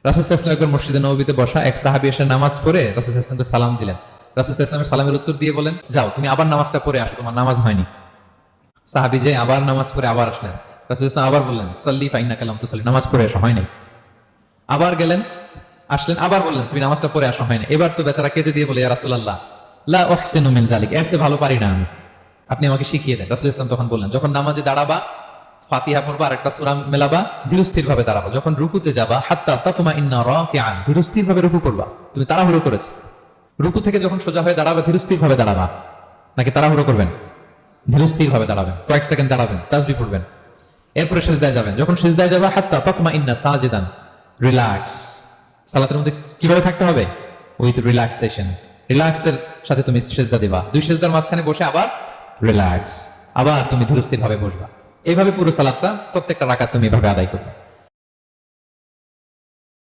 রাসূল সাল্লাল্লাহু আলাইহি ওয়াসাল্লাম একবার মসজিদে নববীতে বসা, এক সাহাবী এসে নামাজ পড়ে রাসূল সাল্লাল্লাহু আলাইহি ওয়াসাল্লামকে সালাম দিলেন। রাসূল সাল্লাল্লাহু আলাইহি ওয়াসাল্লামের সালামের উত্তর দিয়ে বলেন, যাও তুমি আবার নামাজটা পড়ে আসো, তোমার নামাজ হয়নি। সাহাবী যে আবার নামাজ পড়ে আবার আসলেন, রাসূল সাল্লাল্লাহু আলাইহি ওয়াসাল্লাম আবার বললেন, সাল্লি ফা ইন্নাকা লাম তুসাল্লি, নামাজ পড়ে আসো, হয়নি। আবার গেলেন, আসলেন, আবার বললেন তুমি নামাজটা পড়ে আসো, হয়নি। এবার তো বেচারা কেঁদে দিয়ে বলে, ইয়া রাসূলুল্লাহ লা উহসিনু মিন যালিক, এর চেয়ে ভালো পারি না আমি, আপনি আমাকে শিখিয়ে দেন। রাসূল সাল্লাল্লাহু আলাইহি ওয়াসাল্লাম তখন বললেন, যখন নামাজে দাঁড়াবা ফাতিহা পড়বা আর একটা সূরা মেলাবা, ধীরস্থির ভাবে দাঁড়াবা। যখন রুকুতে যাবা হাত্তা তাতমাইন্না রাকিআন, ধীরস্থির ভাবে রুকু করবা। তুমি তাড়াহুড়ো করেছো, রুকু থেকে যখন সোজা হয়ে দাঁড়াবা ধীরস্থির ভাবে দাঁড়াবা, নাকি তাড়াহুড়ো করবেন? ধীরস্থির ভাবে দাঁড়াবেন, কয়েক সেকেন্ড দাঁড়াবেন, তাসবিহ পড়বেন, এরপরে সিজদায় যাবেন। যখন সিজদায় যাবা হাত্তা তাতমাইন্না সাজিদান, রিল্যাক্স। সালাতের মধ্যে কিভাবে থাকতে হবে? উইথ রিল্যাক্সেশন, রিল্যাক্সের সাথে তুমি সিজদা দিবা। দুই সিজদার মাঝখানে বসে আবার রিল্যাক্স, আবার তুমি ধীরস্থির ভাবে বসবা। এইভাবে পুরো সালাতটা প্রত্যেকটা রাকাত তুমি এভাবে আদায় করবে।